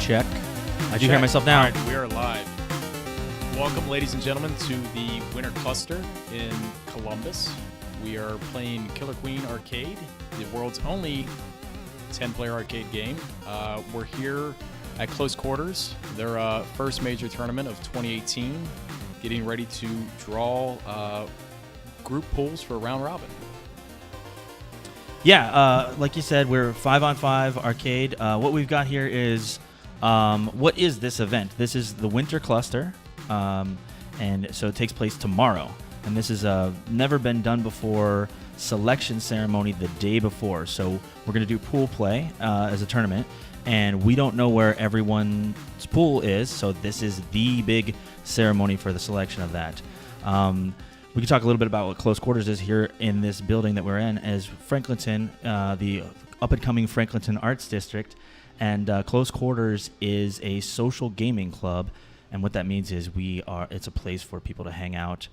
check. I do hear myself now. All right, we are live. Welcome, ladies and gentlemen, to the Winter Cluster in Columbus. We are playing Killer Queen Arcade, the world's only 10-player arcade game. We're here at close quarters, their first major tournament of 2018, getting ready to draw group pools for round robin. Yeah, like you said, we're 5-on-5 arcade. What we've got here is, what is this event? This is the Winter Cluster, and so it takes place tomorrow. And this is a never been done before selection ceremony the day before. So we're going to do pool play as a tournament, and we don't know where everyone's pool is, so this is the big ceremony for the selection of that. We can talk a little bit about what Close Quarters is here in this building that we're in as Franklinton, the up-and-coming Franklinton Arts District. And Close Quarters is a social gaming club. And what that means is it's a place for people to hang out,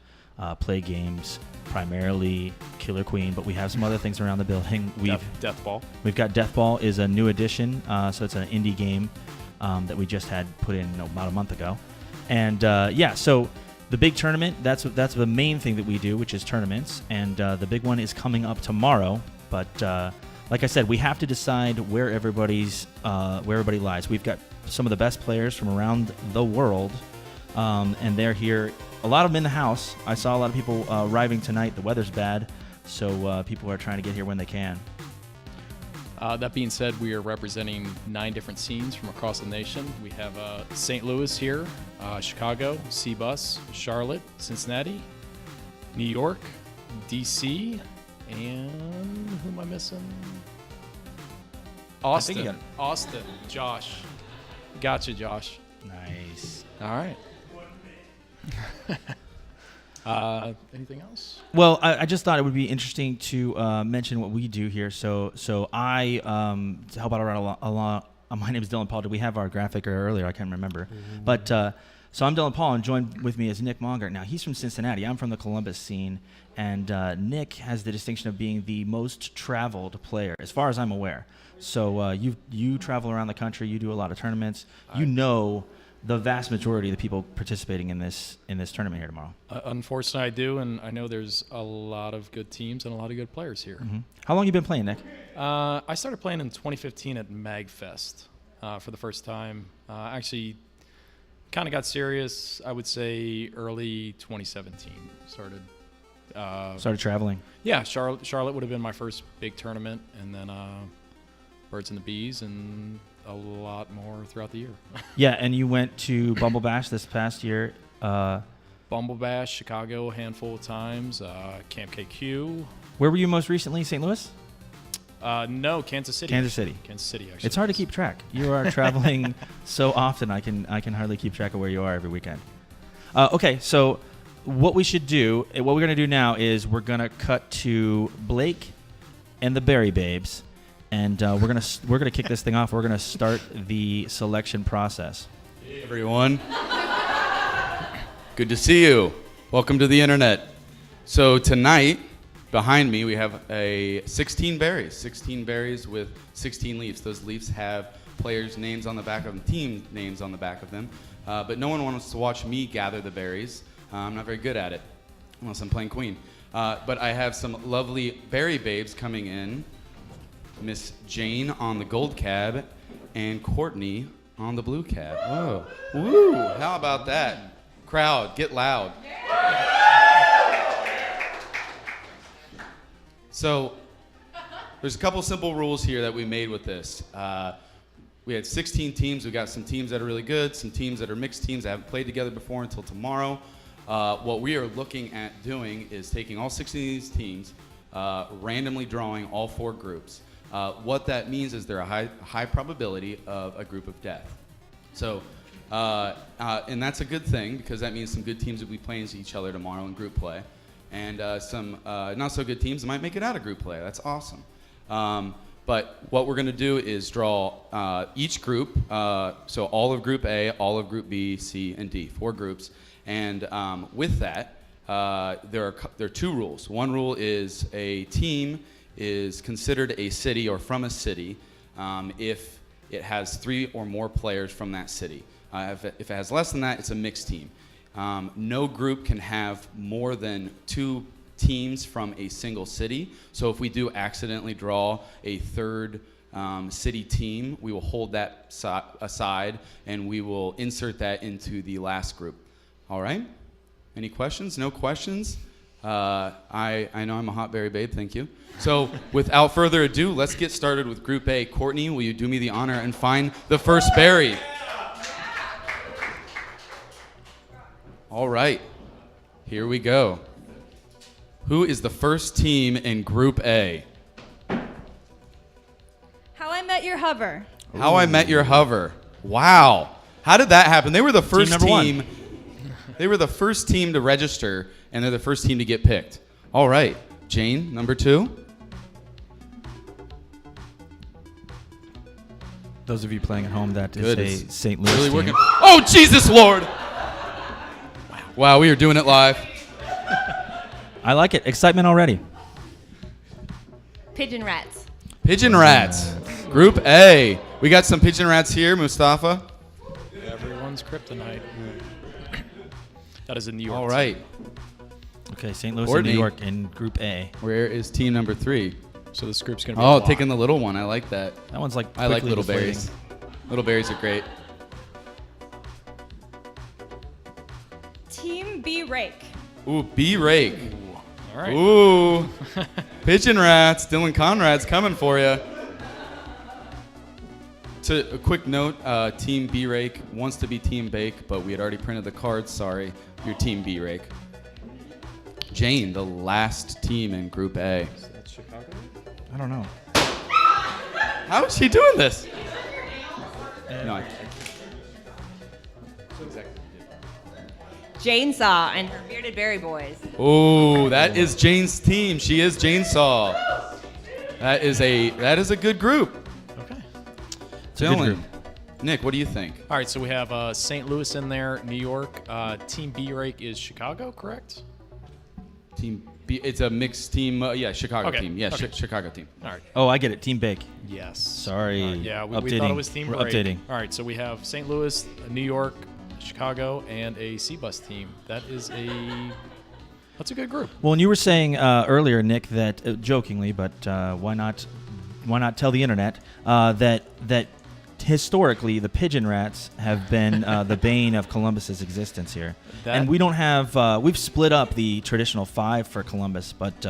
play games, primarily Killer Queen, but we have some other things around the building. Death Ball. We've got Death Ball is a new addition, so it's an indie game that we just had put in about a month ago. And so the big tournament, that's the main thing that we do, which is tournaments. And the big one is coming up tomorrow. But like I said, we have to decide where everybody lies. We've got some of the best players from around the world, and they're here. A lot of them in the house. I saw a lot of people arriving tonight. The weather's bad, so people are trying to get here when they can. That being said, we are representing 9 different scenes from across the nation. We have St. Louis here, Chicago, C-Bus, Charlotte, Cincinnati, New York, D.C., and who am I missing? Austin. Austin. Josh. Gotcha, Josh. Nice. All right. Anything else? Well, I just thought it would be interesting to mention what we do here. So I to help out around a lot. My name is Dylan Paul. Did we have our graphic earlier? I can't remember. Mm-hmm. But so I'm Dylan Paul, and joined with me is Nick Mongert. Now he's from Cincinnati. I'm from the Columbus scene, and Nick has the distinction of being the most traveled player, as far as I'm aware. So you travel around the country. You do a lot of tournaments. You know the vast majority of the people participating in this tournament here tomorrow. Unfortunately, I do, and I know there's a lot of good teams and a lot of good players here. Mm-hmm. How long you been playing, Nick? I started playing in 2015 at MagFest for the first time. Actually, kind of got serious, I would say, early 2017. Started traveling. Yeah, Charlotte would have been my first big tournament, and then Birds and the Bees, and a lot more throughout the year. Yeah, and you went to Bumble Bash this past year. Bumble Bash, Chicago, a handful of times. Camp KQ. Where were you most recently? St. Louis? No, Kansas City. Kansas City, actually. It's hard to keep track. You are traveling so often. I can hardly keep track of where you are every weekend. Okay, so what we're going to do now is we're going to cut to Blake and the Berry Babes. And we're gonna kick this thing off. We're gonna start the selection process. Hey everyone, good to see you. Welcome to the internet. So tonight, behind me, we have 16 berries with 16 leaves. Those leaves have players' names on the back of them, team names on the back of them. But no one wants to watch me gather the berries. I'm not very good at it, unless I'm playing Queen. But I have some lovely berry babes coming in. Miss Jane on the gold cab, and Courtney on the blue cab. Whoa. Woo! How about that? Crowd, get loud. So, there's a couple simple rules here that we made with this. We had 16 teams. We got some teams that are really good, some teams that are mixed teams that haven't played together before until tomorrow. What we are looking at doing is taking all 16 of these teams, randomly drawing all 4 groups. What that means is they're a high probability of a group of death. So, and that's a good thing, because that means some good teams will be playing each other tomorrow in group play. And some not so good teams might make it out of group play. That's awesome. But what we're going to do is draw each group, so all of Group A, all of Group B, C, and D, 4 groups. And with that, there are 2 rules. One rule is a team is considered a city or from a city if it has 3 or more players from that city. If it has less than that, it's a mixed team. No group can have more than 2 teams from a single city. So if we do accidentally draw a third city team, we will hold that aside and we will insert that into the last group. All right? Any questions? No questions? I know I'm a hot berry babe, thank you. So without further ado, let's get started with Group A. Courtney, will you do me the honor and find the first berry? All right, here we go. Who is the first team in Group A? How I Met Your Hover. How I Met Your Hover. Wow. How did that happen? They were the first number one. team. They were the first team to register, and they're the first team to get picked. All right, Jane, number 2. Those of you playing at home, that is Good. a It's St. Louis really team. working. Oh, Jesus Lord! Wow, we are doing it live. I like it. Excitement already. Pigeon Rats. Pigeon Rats. Group A. We got some Pigeon Rats here, Mustafa. Everyone's kryptonite. That is in New York. All right. Okay, St. Louis Courtney. and New York in Group A. Where is team number 3? So this group's going to be Oh, a block. taking the little one. I like that. That one's like I like quickly little deflating. berries. Little berries are great. Team B Rake. Ooh, B-Rake. All right. Ooh. Pigeon Rats. Dylan Conrad's coming for you. To a quick note, Team B-Rake wants to be Team Bake, but we had already printed the cards. Sorry, you're Team B-Rake. Jane, the last team in Group A. That's Chicago? I don't know. How is she doing this? No, I Jane Saw and her Bearded Berry Boys. Oh, that is Jane's team. She is Jane Saw. That is a good group. Okay. It's a good Dylan, group. Nick, what do you think? All right, so we have St. Louis in there, New York. Team B-Rake is Chicago, correct? Team B, it's a mixed team. Yeah, Chicago Okay, team. Yeah, okay. Chicago team. All right. Oh, I get it. Team Bake. Yes. Sorry. Yeah, we Updating. thought it was Team We're Break. updating. All right, so we have St. Louis, New York, Chicago, and a C-Bus team. That's a good group. Well, and you were saying earlier, Nick, that jokingly, but why not tell the internet that historically the Pigeon Rats have been the bane of Columbus's existence here, and we don't have. We've split up the traditional 5 for Columbus, but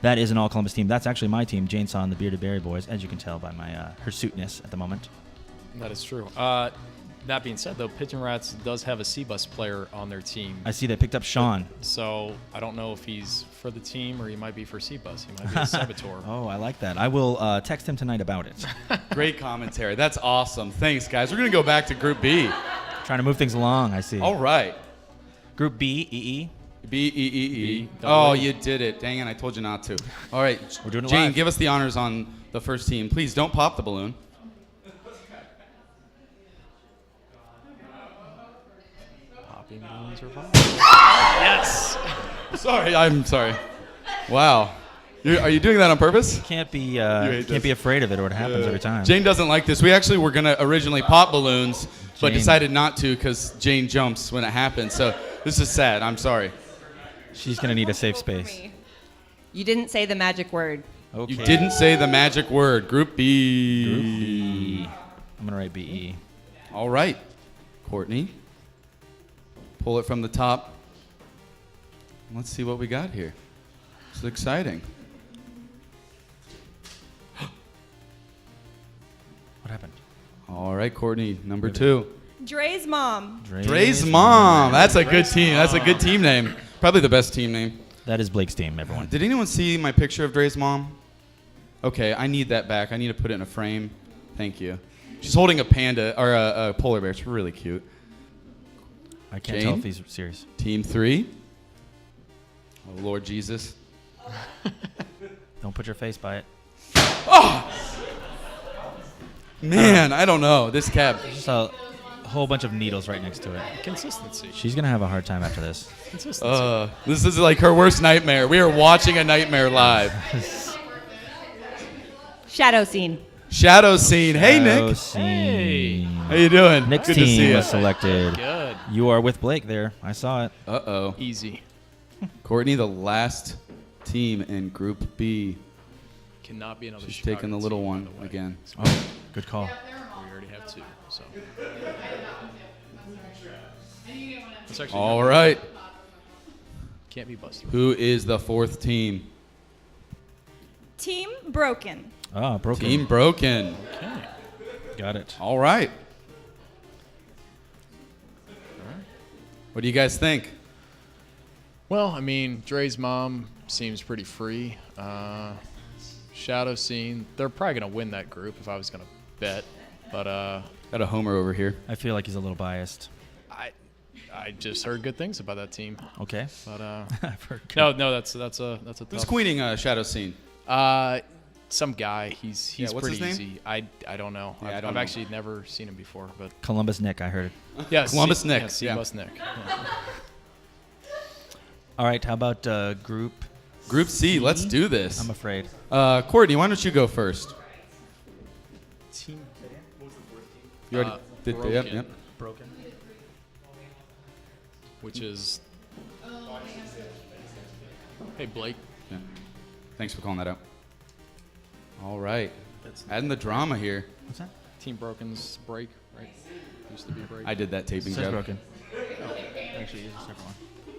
that is an all Columbus team. That's actually my team, Jane Saw and the Bearded Berry Boys, as you can tell by my hirsuteness at the moment. That is true. That being said, though, Pigeon Rats does have a C-Bus player on their team. I see they picked up Sean. So I don't know if he's for the team or he might be for C-Bus. He might be a saboteur. Oh, I like that. I will text him tonight about it. Great commentary. That's awesome. Thanks, guys. We're going to go back to Group B. Trying to move things along, I see. All right. Group B, EE. B-E-E-E. double Oh, E. you did it. Dang it, I told you not to. All right. We're doing it Jane, live. give us the honors on the first team. Please don't pop the balloon. Popping balloons are fine. Yes. Sorry, I'm sorry. Wow. Are you doing that on purpose? Can't be hate can't this. be afraid of it, or it happens every time. Jane doesn't like this. We actually were going to originally pop balloons, but Jane. decided not to because Jane jumps when it happens. So this is sad. I'm sorry. She's gonna need a safe space. You didn't say the magic word. Okay. You didn't say the magic word. Group B. Group B. I'm gonna write BE. All right. Courtney. Pull it from the top. Let's see what we got here. It's exciting. What happened? All right, Courtney, number 2. Dre's mom. Dre's mom. That's a good team. That's a good team name. Probably the best team name. That is Blake's team, everyone. Did anyone see my picture of Dre's mom? Okay, I need that back. I need to put it in a frame. Thank you. She's holding a panda or a polar bear. It's really cute. I can't Jane? tell if he's serious. Team 3. Oh, Lord Jesus. Don't put your face by it. Man, I don't know. This cab. Just a whole bunch of needles right next to it. Consistency. She's gonna have a hard time after this. Consistency. This is like her worst nightmare. We are watching a nightmare live. Shadow scene. Shadow Scene. Hey, Shadow Nick. Scene. How you doing? Nick's Good to see team you. was selected. Good. You are with Blake there. I saw it. Uh-oh. Easy. Courtney, the last team in Group B. Cannot be another She's Chicago taking the little team, one by the way. again. Oh, good call. We already have 2. So. It's actually All right. can't be busted. Who is the 4th team? Team Broken. Ah, broken. Team Broken. Okay. Got it. All right. What do you guys think? Well, I mean, Dre's mom seems pretty free. Shadow Scene, they're probably going to win that group if I was going to bet. But Got a homer over here. I feel like he's a little biased. I just heard good things about that team. Okay. But I've heard good. no, that's a Who's tough. queening Shadow Scene? Some guy. He's Yeah, what's pretty his name? easy. I don't know. Yeah, I I've don't know. actually never seen him before, but Columbus Nick, I heard. yeah, Columbus Nick, Yeah, yeah. C-Bus Nick. Yeah. All right, how about group? Group C. Let's do this. I'm afraid. Courtney, why don't you go first? Team. You already did. Broken. Yep. Broken. Which is. Hey Blake. Yeah. Thanks for calling that out. All right. Adding the drama here. What's that? Team Broken's break, right? Used to be break. I did that taping Says job. broken. Actually, it's a separate one.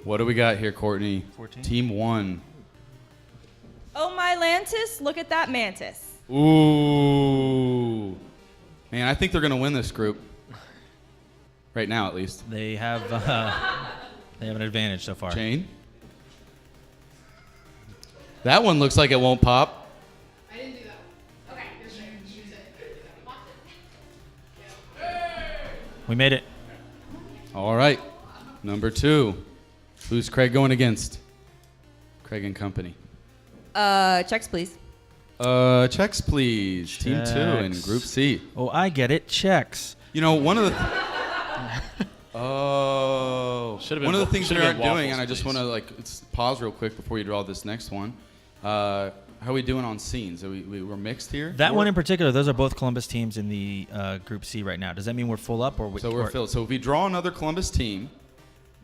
What do we got here, Courtney? 14. Team 1. Oh my Lantis, look at that mantis. Ooh. Man, I think they're going to win this group. Right now, at least. They have an advantage so far. Jane? That one looks like it won't pop. I didn't do that. Okay. We made it. All right. Number 2. Who's Craig going against? Craig and company. Checks, please. Checks, please. Team 2 in Checks. Group C. Oh, I get it. Checks. You know, one of the Should've been one of the wa- things we should've aren't been doing, waffles, and I just please. want to pause real quick before you draw this next one. How are we doing on scenes? We're mixed here. That one in particular, those are both Columbus teams in the Group C right now. Does that mean we're full up or So we're filled. So if we draw another Columbus team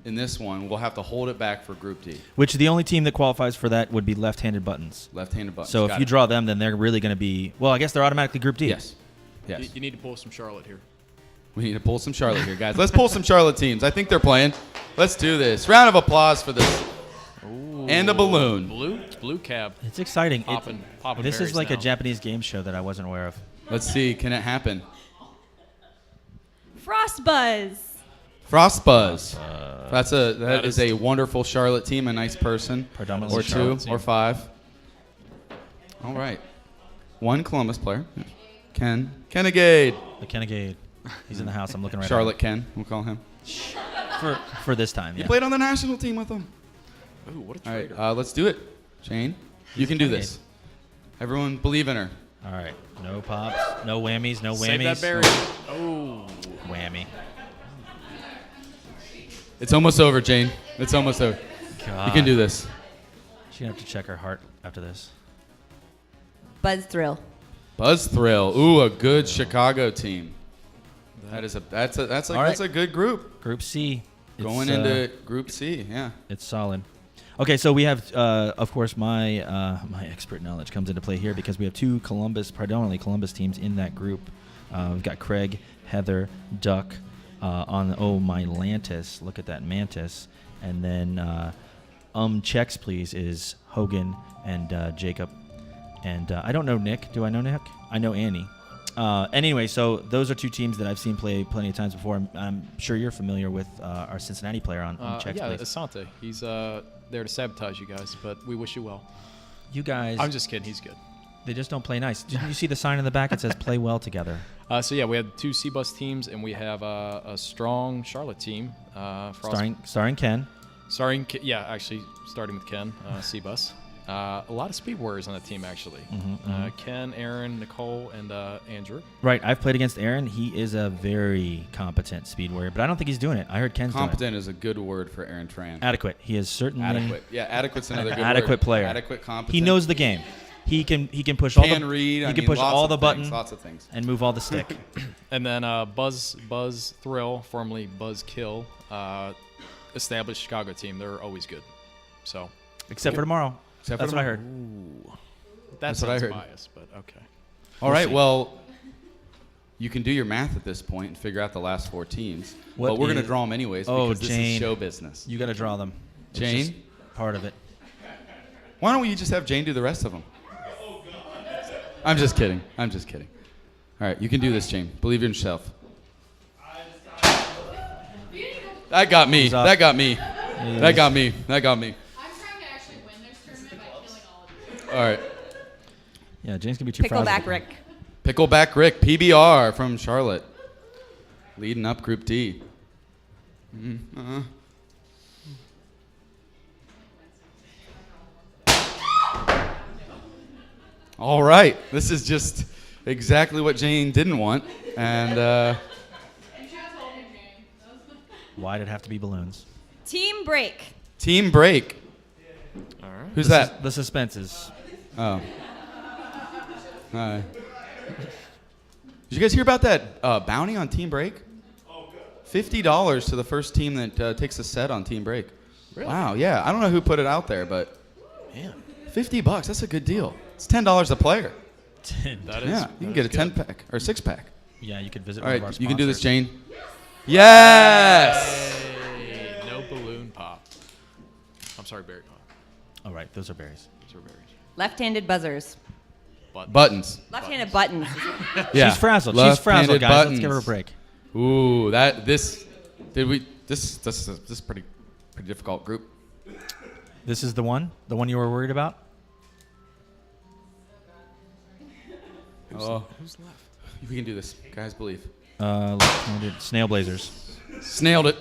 in this one, we'll have to hold it back for Group D. Which the only team that qualifies for that would be left-handed buttons. Left-handed buttons. So if Got you it. draw them, then they're really going to be. Well, I guess they're automatically Group D. Yes. Yes. You need to pull some Charlotte here. We need to pull some Charlotte here, guys. Let's pull some Charlotte teams. I think they're playing. Let's do this. Round of applause for this. And a balloon. Blue cab. It's exciting. Popping This is berries like a now. Japanese game show that I wasn't aware of. Let's see. Can it happen? Frostbuzz. Frostbuzz. That That is is a wonderful Charlotte team, a nice person. Predominantly Or Charlotte 2 team. or 5. All right. 1 Columbus player. Ken. Kenegade. The Kenegade. He's in the house. I'm looking right Charlotte Ken, we'll call him. at him. For this time, You yeah. played on the national team with him. Ooh, what a All traitor. right, let's do it. Shane, you can do this. Everyone believe in her. All right. No pops. No whammies. No whammies. Save that berry. Oh. Whammy. It's almost over, Jane. It's almost over. God. You can do this. She's going to have to check her heart after this. Buzz Thrill. Buzz Thrill. Ooh, a good Chicago team. That's All right. a good group. Group C. Going It's, into Group C, yeah. It's solid. Okay, so we have, of course, my expert knowledge comes into play here because we have 2 predominantly Columbus teams in that group. We've got Craig, Heather, Duck on Oh My Lantis. Look at that mantis. And then checks, please, is Hogan and Jacob. And I don't know Nick. Do I know Nick? I know Annie. Anyway, so those are 2 teams that I've seen play plenty of times before. I'm sure you're familiar with our Cincinnati player on checks, Yeah, please. Asante. He's there to sabotage you guys, but we wish you well. You guys, I'm just kidding. He's good. they just don't play nice. Did you see the sign in the back? It says play well together. So yeah, we have 2 C-Bus teams, and we have a strong Charlotte team. Starring Ken. Starting, actually starting with Ken, C-Bus. A lot of speed warriors on that team, actually. Ken, Aaron, Nicole, and Andrew. Right, I've played against Aaron. He is a very competent speed warrior, but I don't think he's doing it. I heard Ken's doing it. Competent is a good word for Aaron Tran. Adequate. He is certainly Adequate. Yeah, adequate's another good word. adequate player. Adequate, competent. He knows the game. he can push all Can the read. he can push lots all of the things, button Lots of things. and move all the stick. And then Buzz Thrill, formerly Buzz Kill, established Chicago team. They're always good. So Except for tomorrow. Except for That's what I tomorrow. heard. that's what I sounds heard. biased, but okay. All right. see. Well, you can do your math at this point and figure out the last 4 teams. What but we're going to is- draw them anyways Oh, because this Jane. is show business. You got to draw them. It's Jane? just part of it. Why don't we just have Jane do the rest of them? I'm just kidding. I'm just kidding. All right, you can do this, Jane. Believe in yourself. That got me. He's up. That got me. That got me. That got me. I'm trying to actually win this tournament by killing all of you. All right. Yeah, Jane's gonna be too frazzled. Pickleback Rick. Pickleback Rick, PBR from Charlotte, leading up Group D. All right, this is just exactly what Jane didn't want, and You should have told me, Jane. Why'd it have to be balloons? Team break. Team break. All right. Who's that? The suspense is. Oh. Hi. Did you guys hear about that bounty on Team Break? Oh, good. $50 to the first team that takes a set on Team Break. Really? Wow, yeah. I don't know who put it out there, but Man, $50, that's a good deal. It's $10 a player. that is. Yeah, you can get a 10-pack or 6-pack. Yeah, you could visit. All one of our right, you can do this, sponsors. Jane. Yes! Hey, no balloon pop. I'm sorry, berry pop. All right, those are berries. Those are berries. Left-handed buzzers. Buttons. Left-handed buttons. Yeah. She's frazzled. She's Left-handed frazzled, guys. buttons. Let's give her a break. Ooh, this is pretty difficult group. This is the one you were worried about. Oh, Who's left? we can do this, guys. Believe. Left-handed snail blazers. Snailed it.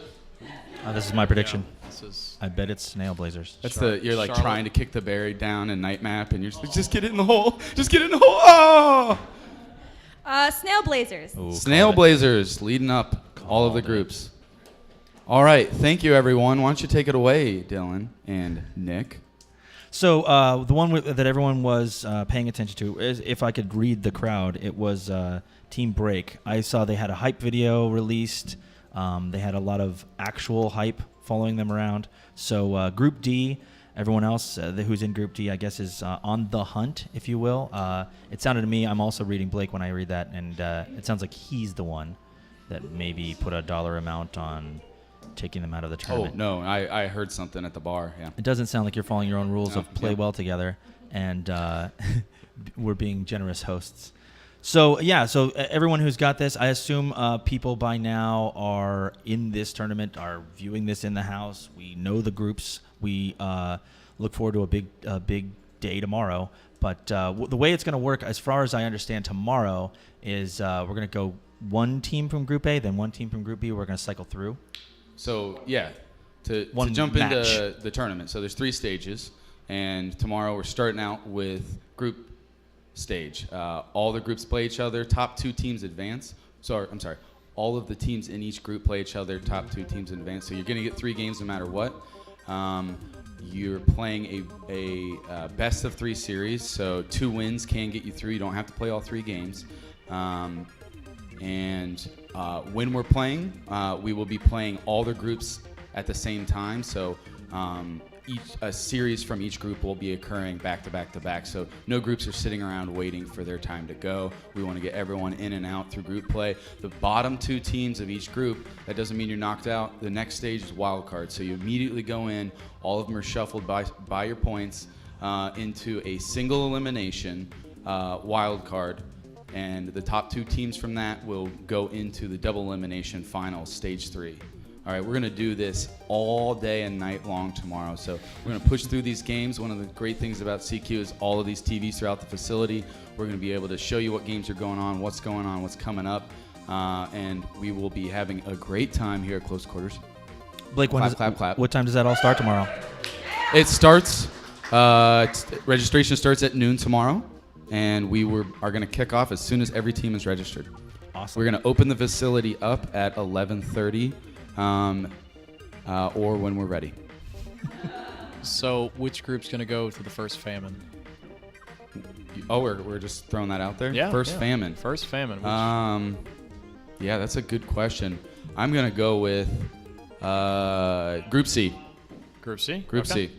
This is my prediction. This is. I bet it's snail blazers. That's Char- you're like Charlotte. trying to kick the berry down in night map, and you're just get it in the hole. Just get it in the hole. Oh! Snail blazers. Ooh, Snail called it. Blazers leading up all of the Called it. groups. All right, thank you, everyone. Why don't you take it away, Dylan and Nick? So the one that everyone was paying attention to is, if I could read the crowd, it was Team Break. I saw they had a hype video released. They had a lot of actual hype following them around. So Group D, everyone else who's in Group D, I guess, is on the hunt, if you will. It sounded to me, I'm also reading Blake when I read that, and it sounds like he's the one that maybe put a dollar amount on taking them out of the Oh, tournament. no, I heard something at the bar, yeah. It doesn't sound like you're following your own rules No, of play yeah. well together, and we're being generous hosts. So so everyone who's got this, I assume people by now are in this tournament, are viewing this in the house. We know the groups. We look forward to a big day tomorrow. But the way it's going to work, as far as I understand, tomorrow is we're going to go one team from Group A, then one team from Group B. We're going to cycle through. So, yeah, to One jump match. into the tournament. So there's 3 stages, and tomorrow we're starting out with group stage. All the groups play each other. Top 2 teams advance. I'm sorry. All of the teams in each group play each other. Top 2 teams advance. So you're going to get 3 games no matter what. You're playing a best of 3 series. So 2 wins can get you through. You don't have to play all 3 games. When we're playing, we will be playing all the groups at the same time. So a series from each group will be occurring back to back to back. So no groups are sitting around waiting for their time to go. We want to get everyone in and out through group play. The bottom 2 teams of each group, that doesn't mean you're knocked out. The next stage is wild card. So you immediately go in. All of them are shuffled by your points into a single elimination wild card. And the top 2 teams from that will go into the double elimination final, stage 3. All right, we're going to do this all day and night long tomorrow. So we're going to push through these games. One of the great things about CQ is all of these TVs throughout the facility. We're going to be able to show you what games are going on, what's coming up. And we will be having a great time here at Close Quarters. Blake, Clap. what time does that all start tomorrow? It starts, registration starts at noon tomorrow. And we are going to kick off as soon as every team is registered. Awesome. We're going to open the facility up at 11:30 or when we're ready. So which group's gonna go to the first famine? Oh, we're just throwing that out there. Yeah. First yeah. famine. First famine. Yeah, that's a good question. I'm gonna go with Group C. Group C. Group Okay. C.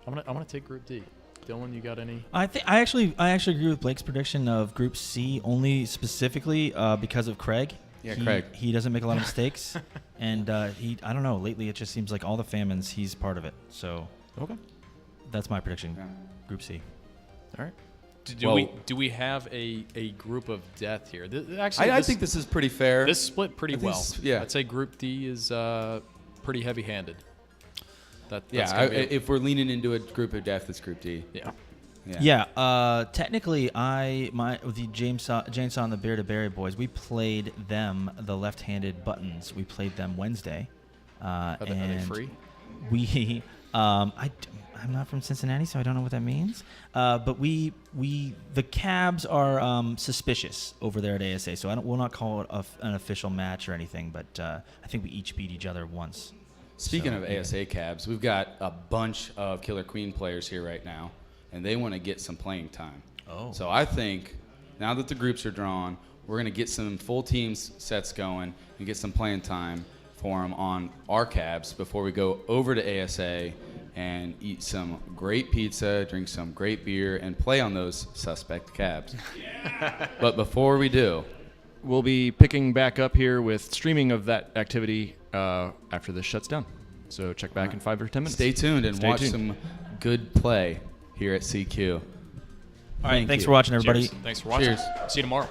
I'm gonna take Group D. Dylan, you got any? I actually agree with Blake's prediction of Group C only specifically because of Craig. Yeah, Craig. He doesn't make a lot of mistakes, and I don't know. Lately, it just seems like all the famines, he's part of it. So Okay. that's my prediction. Yeah. Group C. All right. Well- Do we have a group of death here? I think this is pretty fair. this split pretty I think well. s- yeah. I'd say Group D is pretty heavy-handed. That's yeah, gonna be if we're leaning into a group of death, it's Group D. yeah. Yeah. Technically, the Chainsaw and the Bearded Berry Boys, we played them the left-handed buttons. We played them Wednesday. Are they and free? We, I'm not from Cincinnati, so I don't know what that means. But the Cabs are suspicious over there at ASA, so we'll not call it an official match or anything. But I think we each beat each other once. Speaking So, of yeah. ASA Cabs, we've got a bunch of Killer Queen players here right now, and they want to get some playing time. Oh. So I think now that the groups are drawn, we're going to get some full team sets going and get some playing time for them on our Cabs before we go over to ASA and eat some great pizza, drink some great beer, and play on those suspect Cabs. But before we do, We'll be picking back up here with streaming of that activity after this shuts down. So check back in 5 or 10 minutes. stay tuned and Stay watch tuned. some good play here at CQ. All right. Thank Thanks you. for watching, everybody. Cheers. Thanks for watching. Cheers. See you tomorrow.